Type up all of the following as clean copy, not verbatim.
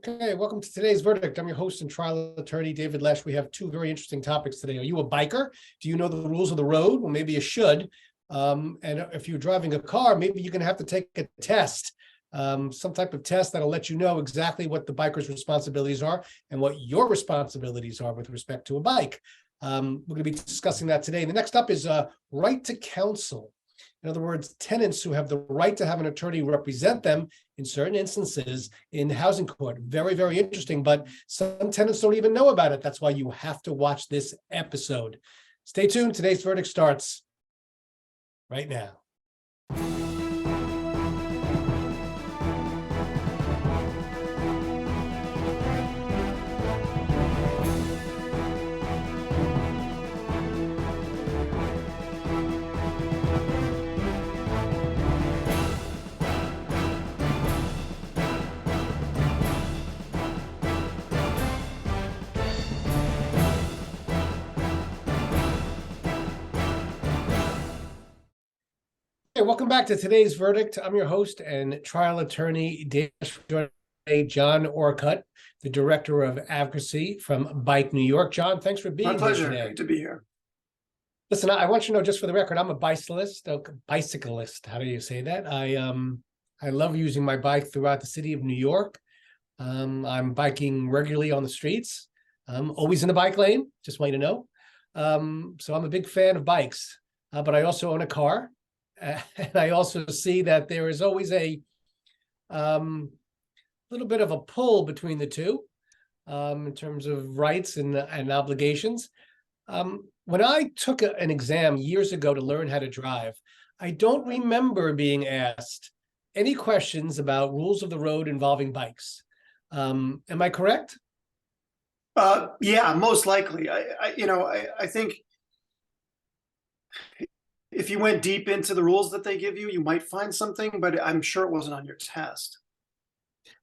Okay, welcome to today's verdict. I'm your host and trial attorney, David Lesh. We have two very interesting topics today. Are you a biker? Do you know the rules of the road? Well, maybe you should. And if you're driving a car, maybe you're going to have to take a test, some type of test that'll let you know exactly what the biker's responsibilities are and what your responsibilities are with respect to a bike. We're going to be discussing that today. The next up is right to counsel. In other words, tenants who have the right to have an attorney represent them in certain instances in housing court. Very, very interesting, but some tenants don't even know about it. That's why you have to watch this episode. Stay tuned. Today's verdict starts right now. Hey, welcome back to today's verdict. I'm your host and trial attorney, John Orcutt, the director of advocacy from Bike New York. John, thanks for being My pleasure. here today. Great to be here. Listen, I want you to know, just for the record, I'm a bicyclist. How do you say that? I love using my bike throughout the city of New York. I'm biking regularly on the streets. I'm always in the bike lane, just want you to know. So I'm a big fan of bikes, but I also own a car. And I also see that there is always a little bit of a pull between the two in terms of rights and obligations. When I took an exam years ago to learn how to drive, I don't remember being asked any questions about rules of the road involving bikes. Am I correct? Yeah, most likely. I think if you went deep into the rules that they give you, you might find something, but I'm sure it wasn't on your test.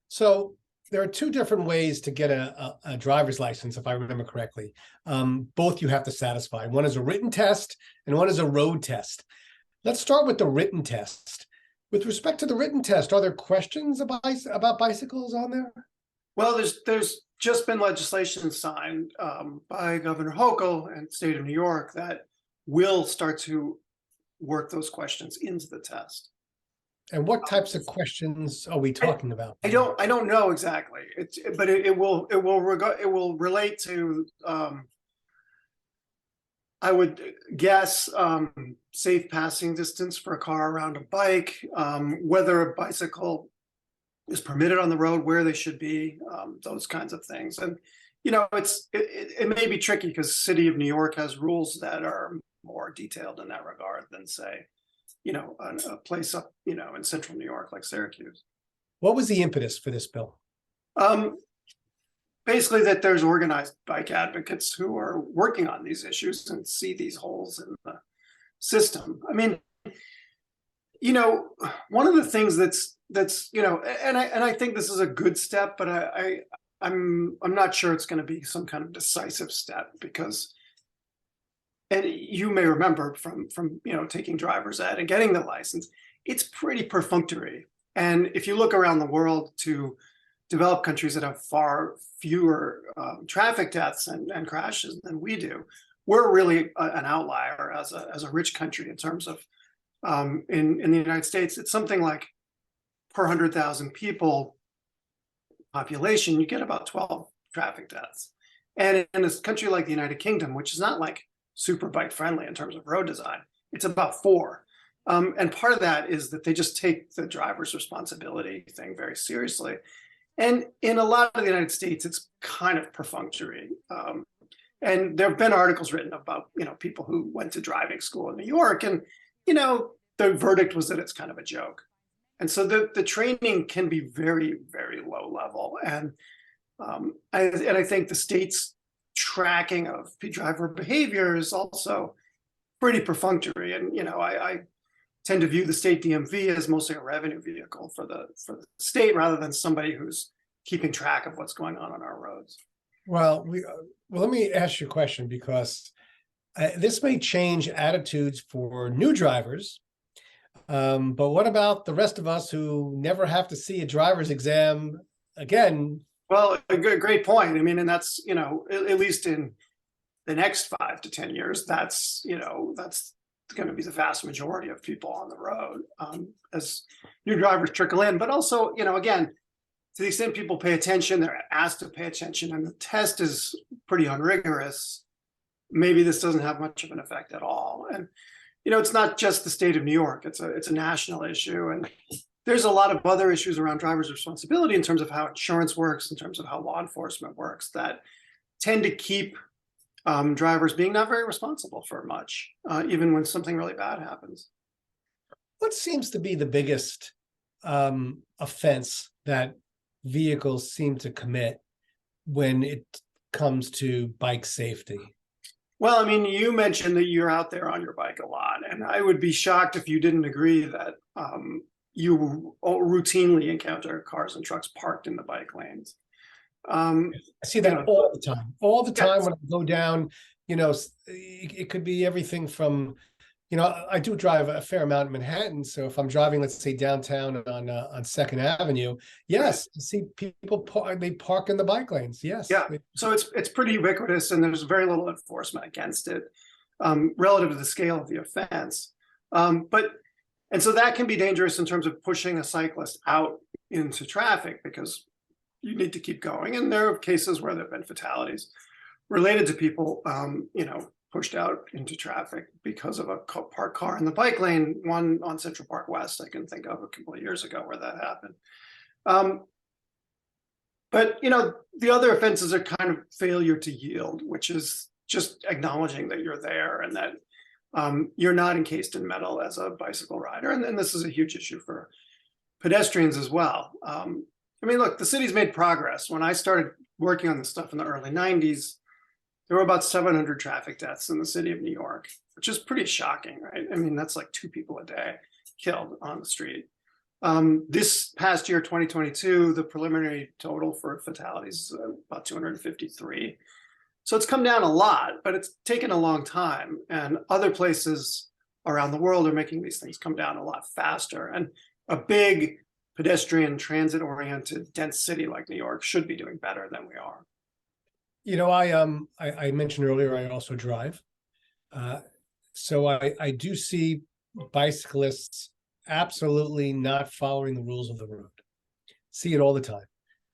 So there are two different ways to get a driver's license, if I remember correctly. Both you have to satisfy. One is a written test and one is a road test. Let's start with the written test. With respect to the written test, are there questions about bicycles on there? Well, there's just been legislation signed by Governor Hochul and the state of New York that will start to work those questions into the test. And what types of questions are we talking about? I don't know exactly. But it will relate to I would guess safe passing distance for a car around a bike, whether a bicycle is permitted on the road, where they should be, those kinds of things. And it may be tricky because the city of New York has rules that are more detailed in that regard than, say, a place up, in central New York like Syracuse. What was the impetus for this bill? Basically that there's organized bike advocates who are working on these issues and see these holes in the system. I mean, one of the things that's and I think this is a good step, but I'm not sure it's going to be some kind of decisive step because. And you may remember from taking driver's ed and getting the license, it's pretty perfunctory. And if you look around the world to developed countries that have far fewer traffic deaths and crashes than we do, we're really an outlier as a rich country in terms of in the United States. It's something like per 100,000 people population, you get about 12 traffic deaths. And in a country like the United Kingdom, which is not like super bike friendly in terms of road design, it's about 4. And part of that is that they just take the driver's responsibility thing very seriously. And in a lot of the United States, it's kind of perfunctory. And there have been articles written about, people who went to driving school in New York, and, the verdict was that it's kind of a joke. And so the training can be very, very low level. And I think the state's tracking of driver behavior is also pretty perfunctory. And, I tend to view the state DMV as mostly a revenue vehicle for the state rather than somebody who's keeping track of what's going on our roads. Well, let me ask you a question, because this may change attitudes for new drivers. But what about the rest of us who never have to see a driver's exam again Well, a great point. I mean, and that's, at least in the next 5 to 10 years, that's going to be the vast majority of people on the road, as new drivers trickle in. But also, again, to the extent people pay attention, they're asked to pay attention, and the test is pretty unrigorous. Maybe this doesn't have much of an effect at all. And it's not just the state of New York; it's a national issue, and there's a lot of other issues around drivers' responsibility in terms of how insurance works, in terms of how law enforcement works, that tend to keep drivers being not very responsible for much, even when something really bad happens. What seems to be the biggest offense that vehicles seem to commit when it comes to bike safety? Well, I mean, you mentioned that you're out there on your bike a lot, and I would be shocked if you didn't agree that you routinely encounter cars and trucks parked in the bike lanes. I see that all the time. All the time Yes. when I go down, it could be everything from, I do drive a fair amount in Manhattan. So if I'm driving, let's say downtown on Second Avenue, yes, I see people they park in the bike lanes. Yes. Yeah. So it's pretty ubiquitous, and there's very little enforcement against it, relative to the scale of the offense. And so that can be dangerous in terms of pushing a cyclist out into traffic, because you need to keep going. And there are cases where there have been fatalities related to people, pushed out into traffic because of a parked car in the bike lane. One on Central Park West, I can think of a couple of years ago where that happened. But the other offenses are kind of failure to yield, which is just acknowledging that you're there and that you're not encased in metal as a bicycle rider. And this is a huge issue for pedestrians as well. I mean, look, the city's made progress. When I started working on this stuff in the early 90s, there were about 700 traffic deaths in the city of New York, which is pretty shocking, right? I mean, that's like 2 people a day killed on the street. This past year, 2022, the preliminary total for fatalities is about 253. So it's come down a lot, but it's taken a long time. And other places around the world are making these things come down a lot faster. And a big pedestrian, transit-oriented, dense city like New York should be doing better than we are. I mentioned earlier, I also drive. So I do see bicyclists absolutely not following the rules of the road. See it all the time.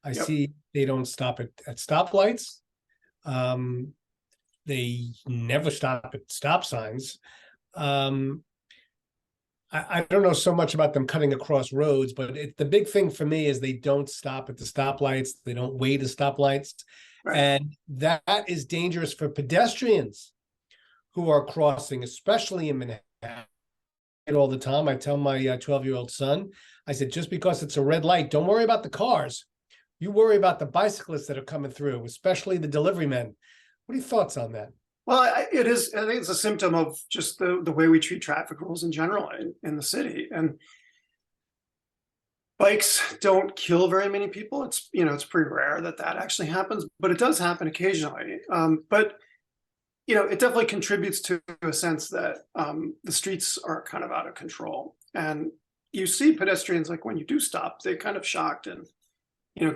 I see they don't stop at stoplights. They never stop at stop signs. I don't know so much about them cutting across roads, but the big thing for me is they don't stop at the stoplights. They don't wait at stoplights. Right. And that is dangerous for pedestrians who are crossing, especially in Manhattan. All the time. I tell my 12-year-old son, I said, just because it's a red light, don't worry about the cars. You worry about the bicyclists that are coming through, especially the delivery men. What are your thoughts on that? Well, it is. I think it's a symptom of just the way we treat traffic rules in general in the city. And bikes don't kill very many people. It's it's pretty rare that actually happens, but it does happen occasionally. But it definitely contributes to a sense that the streets are kind of out of control. And you see pedestrians, like when you do stop, they're kind of shocked and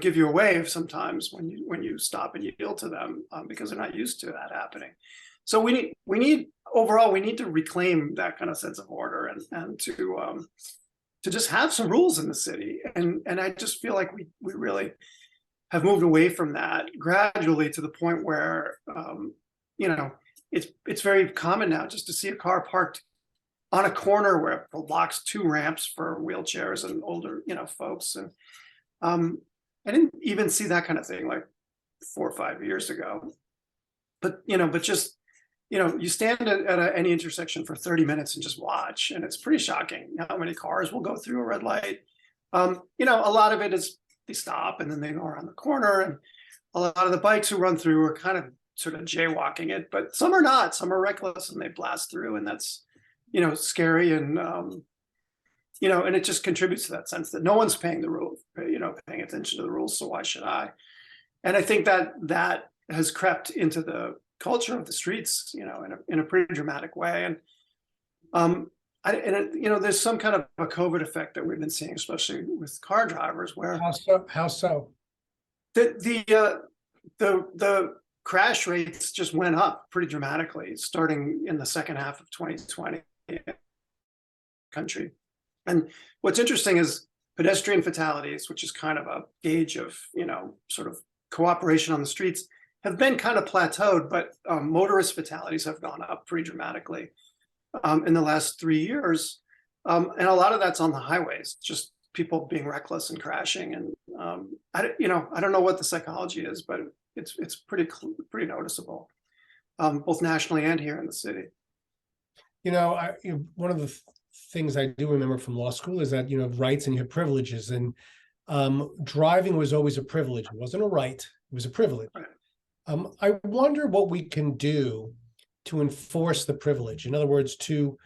give you a wave sometimes when you stop and you yield to them, because they're not used to that happening. So we need overall, we need to reclaim that kind of sense of order and to just have some rules in the city. And I just feel like we really have moved away from that gradually to the point where it's very common now just to see a car parked on a corner where it blocks 2 ramps for wheelchairs and older folks. And I didn't even see that kind of thing like 4 or 5 years ago. But just you stand at any intersection for 30 minutes and just watch, and it's pretty shocking how many cars will go through a red light. A lot of it is they stop and then they go around the corner, and a lot of the bikes who run through are kind of sort of jaywalking it, but some are not. Some are reckless and they blast through, and that's scary. And and it just contributes to that sense that no one's paying the rules, paying attention to the rules. So why should I? And I think that has crept into the culture of the streets, in a pretty dramatic way. And there's some kind of a COVID effect that we've been seeing, especially with car drivers, where how so? The crash rates just went up pretty dramatically starting in the second half of 2020 country. And what's interesting is pedestrian fatalities, which is kind of a gauge of, sort of cooperation on the streets, have been kind of plateaued, but motorist fatalities have gone up pretty dramatically in the last 3 years. And a lot of that's on the highways, just people being reckless and crashing. And I don't know what the psychology is, but it's pretty noticeable, both nationally and here in the city. One of the things I do remember from law school is that you have rights and you have privileges, and driving was always a privilege. It wasn't a right; it was a privilege. Right. I wonder what we can do to enforce the privilege. In other words, to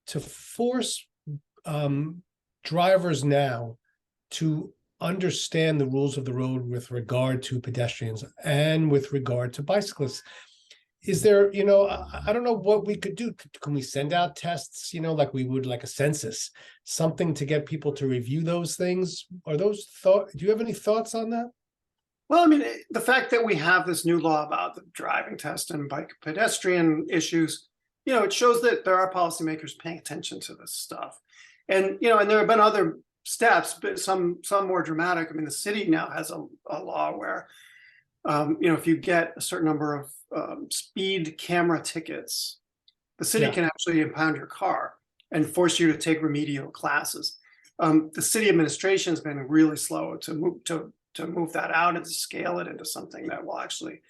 force drivers now to understand the rules of the road with regard to pedestrians and with regard to bicyclists. Is there, I don't know what we could do. Can we send out tests, like we would like a census, something to get people to review those things? Do you have any thoughts on that? Well, I mean, the fact that we have this new law about the driving test and bike pedestrian issues, it shows that there are policymakers paying attention to this stuff. And, and there have been other steps, but some more dramatic. I mean, the city now has a law where, if you get a certain number of speed camera tickets, the city can actually impound your car and force you to take remedial classes. The city administration has been really slow to move that out and to scale it into something that will actually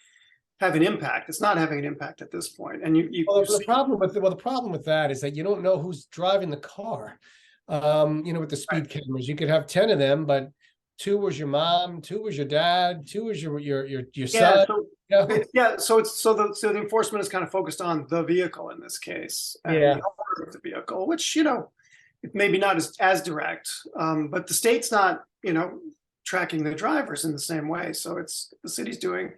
have an impact. It's not having an impact at this point. And the problem with that is that you don't know who's driving the car. With the speed cameras, you could have 10 of them, but 2 was your mom, 2 was your dad, 2 was your son. So the enforcement is kind of focused on the vehicle in this case, and the owner of the vehicle, which maybe not as direct, but the state's not tracking the drivers in the same way. So it's the city's doing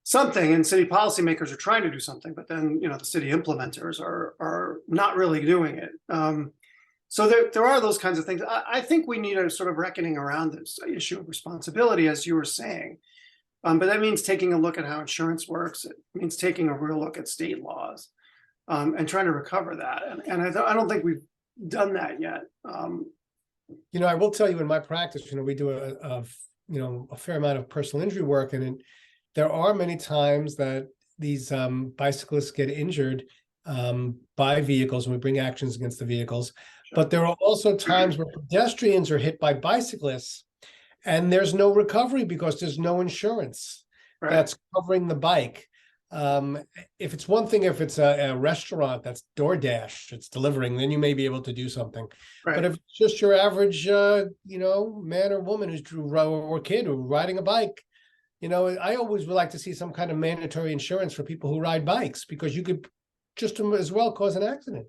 something, and city policymakers are trying to do something, but then the city implementers are not really doing it. So there are those kinds of things. I think we need a sort of reckoning around this issue of responsibility, as you were saying. But that means taking a look at how insurance works. It means taking a real look at state laws and trying to recover that. And I don't think we've done that yet. I will tell you, in my practice, we do a fair amount of personal injury work, and there are many times that these bicyclists get injured by vehicles, and we bring actions against the vehicles. But there are also times where pedestrians are hit by bicyclists and there's no recovery because there's no insurance that's covering the bike. If it's one thing, if it's a restaurant that's DoorDash, it's delivering, then you may be able to do something. But if it's just your average, man or woman or kid who's riding a bike, I always would like to see some kind of mandatory insurance for people who ride bikes, because you could just as well cause an accident.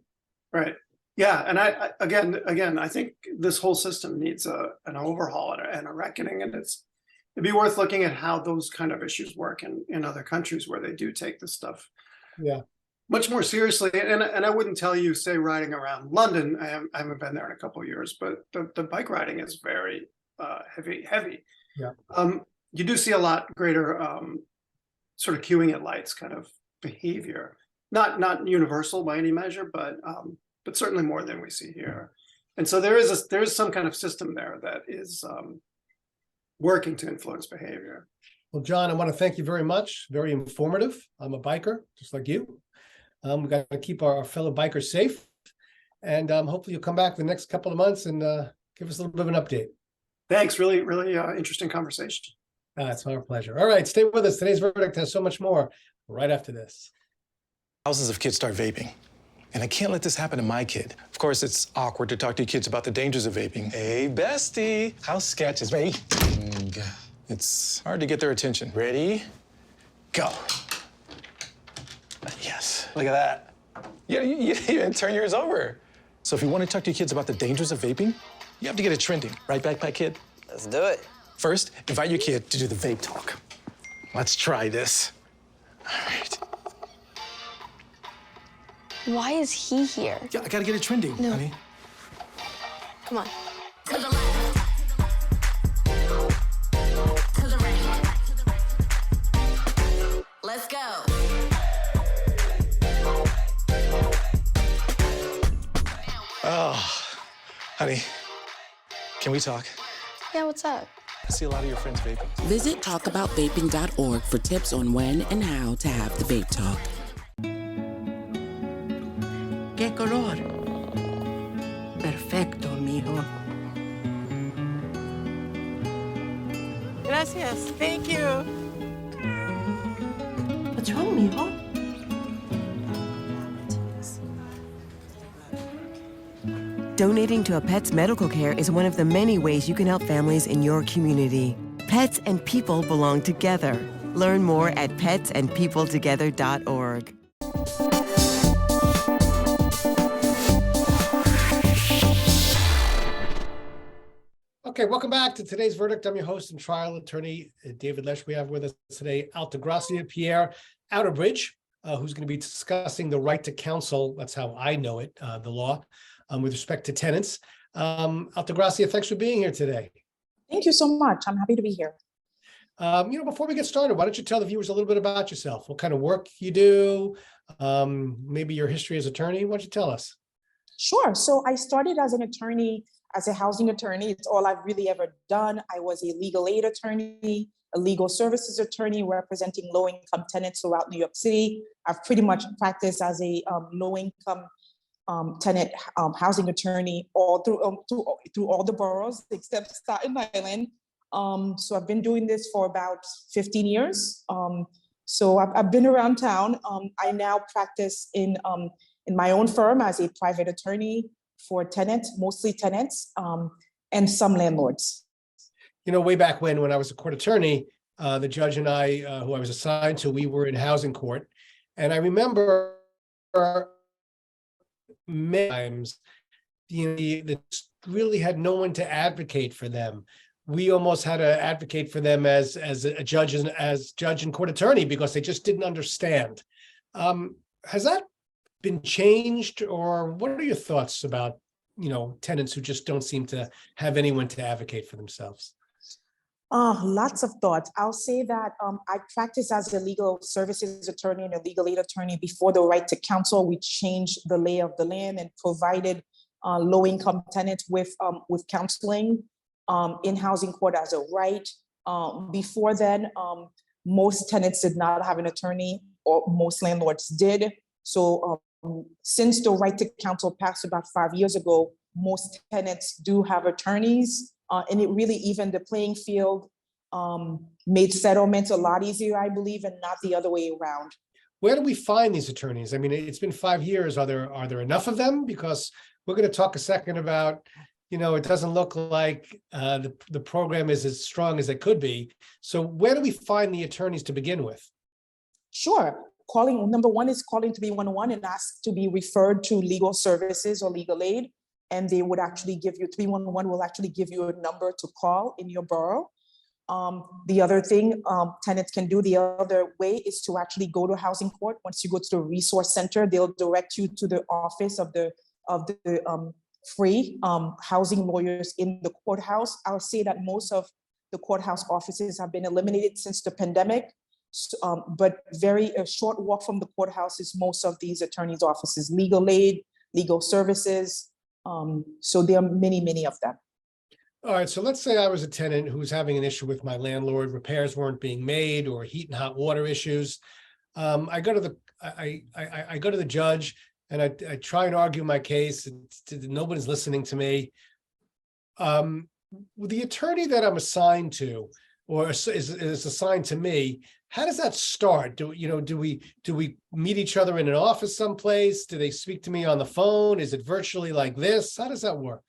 Right. Yeah, and I again, I think this whole system needs an overhaul and a reckoning, and it'd be worth looking at how those kind of issues work in other countries where they do take this stuff much more seriously. And I wouldn't tell you, say, riding around London. I haven't been there in a couple of years, but the bike riding is very heavy. Yeah. You do see a lot greater sort of queuing at lights kind of behavior, not universal by any measure, but certainly more than we see here. And so there is some kind of system there that is working to influence behavior. Well, John, I want to thank you very much. Very informative. I'm a biker, just like you. We've got to keep our fellow bikers safe. And hopefully you'll come back the next couple of months and give us a little bit of an update. Thanks. Really, really interesting conversation. It's our pleasure. All right, stay with us. Today's Verdict has so much more right after this. Thousands of kids start vaping. And I can't let this happen to my kid. Of course, it's awkward to talk to kids about the dangers of vaping. Hey, bestie, how's sketches, vaping? It's hard to get their attention. Ready? Go. Yes, look at that. You even turn yours over. So if you want to talk to your kids about the dangers of vaping, you have to get it trending. Right, Backpack Kid? Let's do it. First, invite your kid to do the vape talk. Let's try this. All right. Why is he here? Yeah, I gotta get it trending, honey. Come on. To the left. To the right. Honey, can we talk? Yeah, what's up? I see a lot of your friends vaping. Visit talkaboutvaping.org for tips on when and how to have the vape talk. ¿Qué color? Perfecto, mijo. Gracias. Thank you. What's wrong, mijo? Donating to a pet's medical care is one of the many ways you can help families in your community. Pets and people belong together. Learn more at petsandpeopletogether.org. Okay, welcome back to today's verdict. I'm your host and trial attorney, David Lesh. We have with us today Altagracia Pierre Outerbridge, who's going to be discussing the right to counsel. That's how I know it, the law, with respect to tenants. Altagracia, thanks for being here today. Thank you so much. I'm happy to be here. Before we get started, why don't you tell the viewers a little bit about yourself? What kind of work you do? Maybe your history as attorney. Why don't you tell us? Sure. So I started as an attorney, as a housing attorney. It's all I've really ever done. I was a legal aid attorney, a legal services attorney representing low-income tenants throughout New York City. I've pretty much practiced as a low-income tenant housing attorney all through all the boroughs except Staten Island. So I've been doing this for about 15 years. So I've been around town. I now practice in my own firm as a private attorney for tenants, mostly tenants, and some landlords. Way back when I was a court attorney, the judge and I, who I was assigned to, we were in housing court. And I remember many times, that really had no one to advocate for them. We almost had to advocate for them as a judge and as judge and court attorney because they just didn't understand. Has that been changed, or what are your thoughts about tenants who just don't seem to have anyone to advocate for themselves? Lots of thoughts. I'll say that I practiced as a legal services attorney and a legal aid attorney before the right to counsel. We changed the lay of the land and provided low-income tenants with counseling in housing court as a right. Before then, most tenants did not have an attorney, or most landlords did. So since the right to counsel passed about 5 years ago, most tenants do have attorneys. And it really evened the playing field, made settlements a lot easier, I believe, and not the other way around. Where do we find these attorneys? I mean, it's been 5 years. Are there enough of them? Because we're going to talk a second about, it doesn't look like the program is as strong as it could be. So where do we find the attorneys to begin with? Sure. Number one is calling 311 and ask to be referred to legal services or legal aid. And they would actually give you, 311 will actually give you a number to call in your borough. The other thing tenants can do the other way is to actually go to housing court. Once you go to the resource center, they'll direct you to the office of the free housing lawyers in the courthouse. I'll say that most of the courthouse offices have been eliminated since the pandemic, but a short walk from the courthouse is most of these attorneys' offices, legal aid, legal services. So there are many, many of them. All right, so let's say I was a tenant who was having an issue with my landlord, repairs weren't being made, or heat and hot water issues. I go to the judge and I try and argue my case. Nobody's listening to me. The attorney that I'm assigned to, or is assigned to me, how does that start? Do we meet each other in an office someplace? Do they speak to me on the phone? Is it virtually like this? How does that work?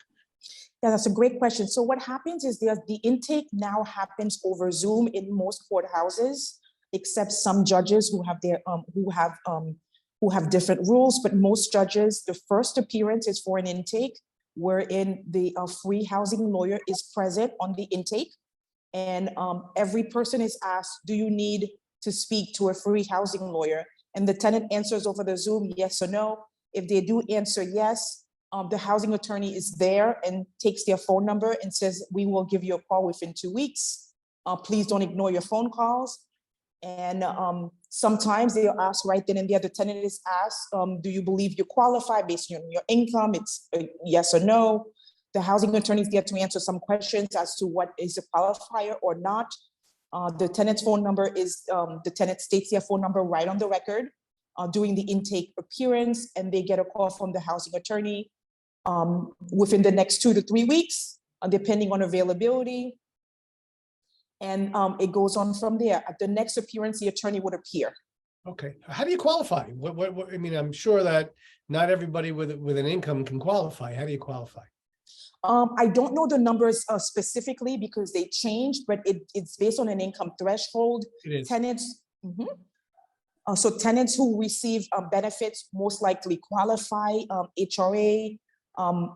Yeah, that's a great question. So what happens is the intake now happens over Zoom in most courthouses, except some judges who have different rules. But most judges, the first appearance is for an intake, wherein the free housing lawyer is present on the intake. And every person is asked, do you need to speak to a free housing lawyer? And the tenant answers over the Zoom, yes or no. If they do answer yes, the housing attorney is there and takes their phone number and says, we will give you a call within 2 weeks. Please don't ignore your phone calls. And sometimes they'll ask right then and there, the tenant is asked, do you believe you qualify based on your income? It's a yes or no. The housing attorneys get to answer some questions as to what is a qualifier or not. The tenant's phone number is, the tenant states their phone number right on the record during the intake appearance, and they get a call from the housing attorney within the next 2 to 3 weeks, depending on availability. And it goes on from there. At the next appearance, the attorney would appear. Okay, how do you qualify? What, I mean, I'm sure that not everybody with an income can qualify. How do you qualify? I don't know the numbers specifically because they change, but it's based on an income threshold. It is. Tenants, so tenants who receive benefits most likely qualify. HRA,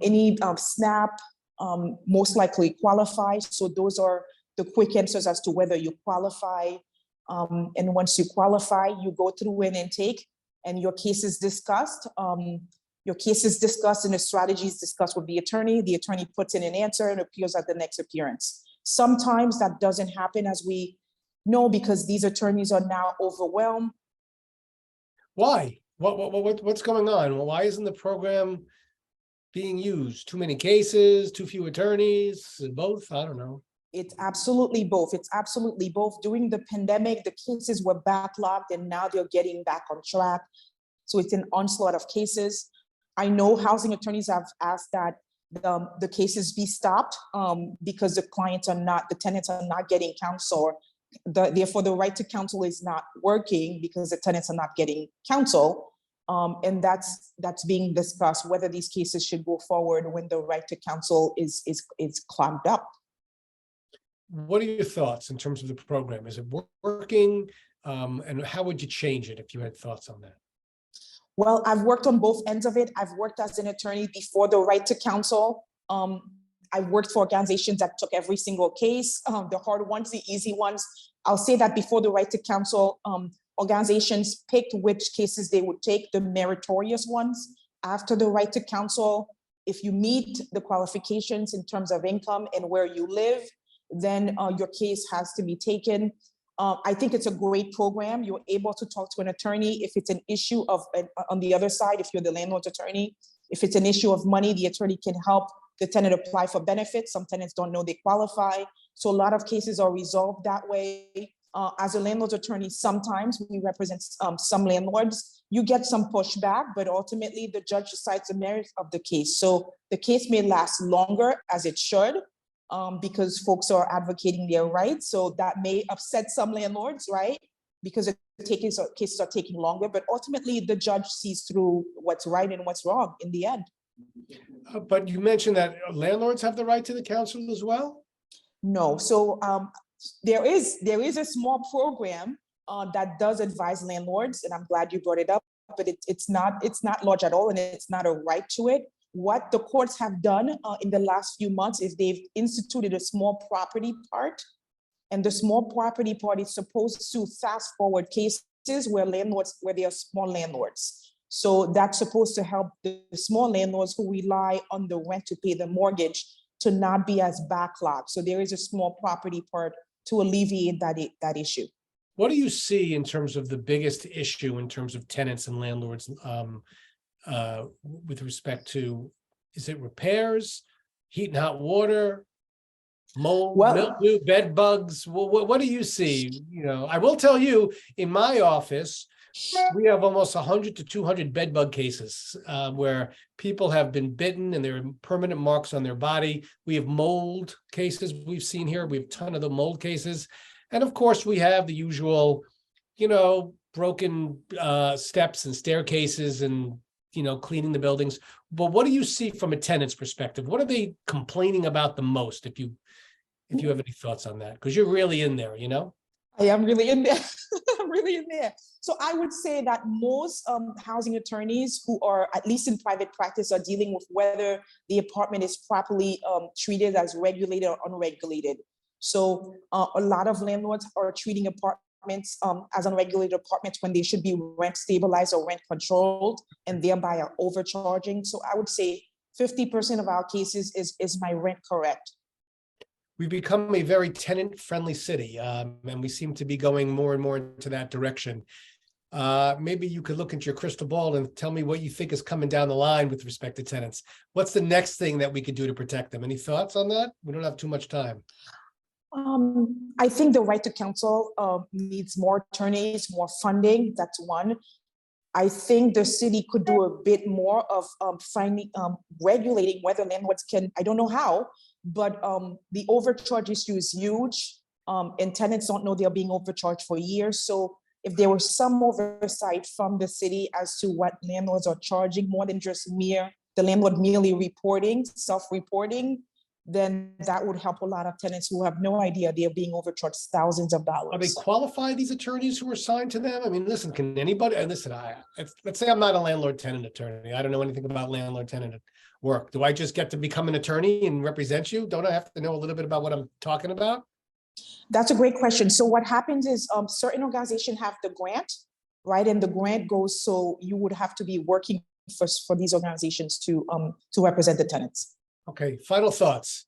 any SNAP, most likely qualify. So those are the quick answers as to whether you qualify. And once you qualify, you go through an intake and your case is discussed. Your case is discussed and the strategy is discussed with the attorney. The attorney puts in an answer and appears at the next appearance. Sometimes that doesn't happen, as we know, because these attorneys are now overwhelmed. Why? What's going on? Well, why isn't the program being used? Too many cases, too few attorneys, both? I don't know. It's absolutely both. It's absolutely both. During the pandemic, the cases were backlogged and now they're getting back on track. So it's an onslaught of cases. I know housing attorneys have asked that the cases be stopped because the tenants are not getting counsel. Therefore, the right to counsel is not working because the tenants are not getting counsel. And that's being discussed, whether these cases should go forward when the right to counsel is clogged up. What are your thoughts in terms of the program? Is it working? And how would you change it if you had thoughts on that? Well, I've worked on both ends of it. I've worked as an attorney before the right to counsel. I've worked for organizations that took every single case, the hard ones, the easy ones. I'll say that before the right to counsel, organizations picked which cases they would take, the meritorious ones. After the right to counsel, if you meet the qualifications in terms of income and where you live, then your case has to be taken. I think it's a great program. You're able to talk to an attorney if it's an issue of, on the other side, if you're the landlord's attorney, if it's an issue of money, the attorney can help the tenant apply for benefits. Some tenants don't know they qualify. So a lot of cases are resolved that way. As a landlord's attorney, sometimes we represent some landlords, you get some pushback, but ultimately the judge decides the merits of the case. So the case may last longer, as it should, because folks are advocating their rights. So that may upset some landlords, right? Because the cases are taking longer, but ultimately the judge sees through what's right and what's wrong in the end. But you mentioned that landlords have the right to the counsel as well? No, so there is a small program that does advise landlords, and I'm glad you brought it up, but it's not large at all, and it's not a right to it. What the courts have done in the last few months is they've instituted a small property part, and the small property part is supposed to fast forward cases where they are small landlords. So that's supposed to help the small landlords who rely on the rent to pay the mortgage to not be as backlogged. So there is a small property part to alleviate that issue. What do you see in terms of the biggest issue in terms of tenants and landlords with respect to, is it repairs, heat and hot water, mold, mildew, bed bugs? What do you see? You know, I will tell you, in my office, we have almost 100 to 200 bed bug cases where people have been bitten and there are permanent marks on their body. We have mold cases we've seen here. We have a ton of the mold cases. And of course, we have the usual, you know, broken steps and staircases and, you know, cleaning the buildings. But what do you see from a tenant's perspective? What are they complaining about the most, if you have any thoughts on that? Because you're really in there, you know? I am really in there. I'm really in there. So I would say that most housing attorneys who are at least in private practice are dealing with whether the apartment is properly treated as regulated or unregulated. So a lot of landlords are treating apartments as unregulated apartments when they should be rent stabilized or rent controlled, and thereby are overcharging. So I would say 50% of our cases is my rent correct? We've become a very tenant-friendly city, and we seem to be going more and more into that direction. maybe you could look into your crystal ball and tell me what you think is coming down the line with respect to tenants. What's the next thing that we could do to protect them? Any thoughts on that? We don't have too much time. I think the right to counsel needs more attorneys, more funding. That's one. I think the city could do a bit more of regulating whether landlords can, I don't know how, but the overcharge issue is huge. And tenants don't know they're being overcharged for years. So if there was some oversight from the city as to what landlords are charging, more than just the landlord merely reporting, self-reporting, then that would help a lot of tenants who have no idea they're being overcharged thousands of dollars. Are they qualified, these attorneys who are assigned to them? I mean, listen, can anybody, and listen, let's say I'm not a landlord-tenant attorney. I don't know anything about landlord-tenant work. Do I just get to become an attorney and represent you? Don't I have to know a little bit about what I'm talking about? That's a great question. So what happens is certain organizations have the grant, right? And the grant goes, so you would have to be working for these organizations to represent the tenants. Okay, final thoughts.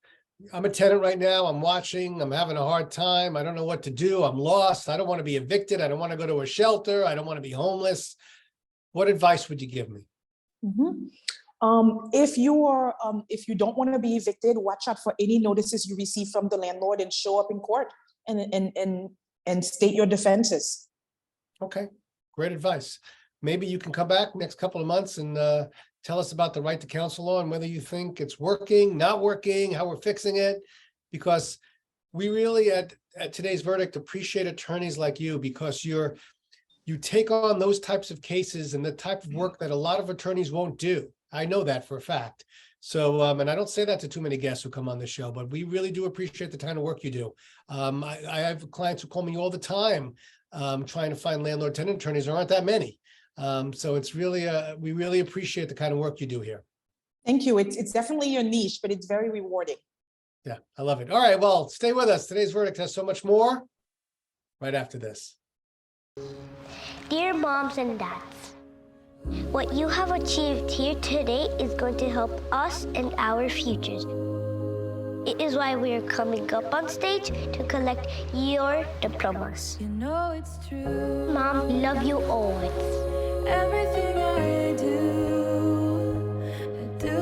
I'm a tenant right now. I'm watching. I'm having a hard time. I don't know what to do. I'm lost. I don't want to be evicted. I don't want to go to a shelter. I don't want to be homeless. What advice would you give me? If you don't want to be evicted, watch out for any notices you receive from the landlord and show up in court and state your defenses. Okay, great advice. Maybe you can come back next couple of months and tell us about the right to counsel law and whether you think it's working, not working, how we're fixing it. Because we really at today's verdict appreciate attorneys like you, because you take on those types of cases and the type of work that a lot of attorneys won't do. I know that for a fact. So, and I don't say that to too many guests who come on the show, but we really do appreciate the kind of work you do. I have clients who call me all the time trying to find landlord-tenant attorneys. There aren't that many. So it's really, we really appreciate the kind of work you do here. Thank you. It's definitely your niche, but it's very rewarding. Yeah, I love it. All right, well, stay with us. Today's verdict has so much more right after this. Dear moms and dads, what you have achieved here today is going to help us and our futures. It is why we are coming up on stage to collect your diplomas. You know it's true. Mom, love you always. Everything I do,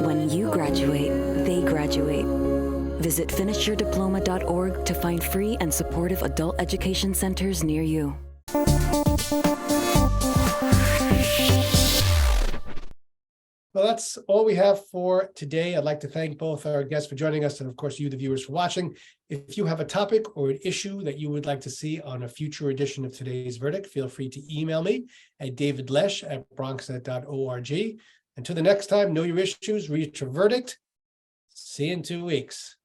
When you graduate, they graduate. Visit finishyourdiploma.org to find free and supportive adult education centers near you. Well, that's all we have for today. I'd like to thank both our guests for joining us and, of course, you, the viewers, for watching. If you have a topic or an issue that you would like to see on a future edition of Today's Verdict, feel free to email me at davidlesh@bronxnet.org. Until the next time, know your issues, reach a verdict. See you in 2 weeks.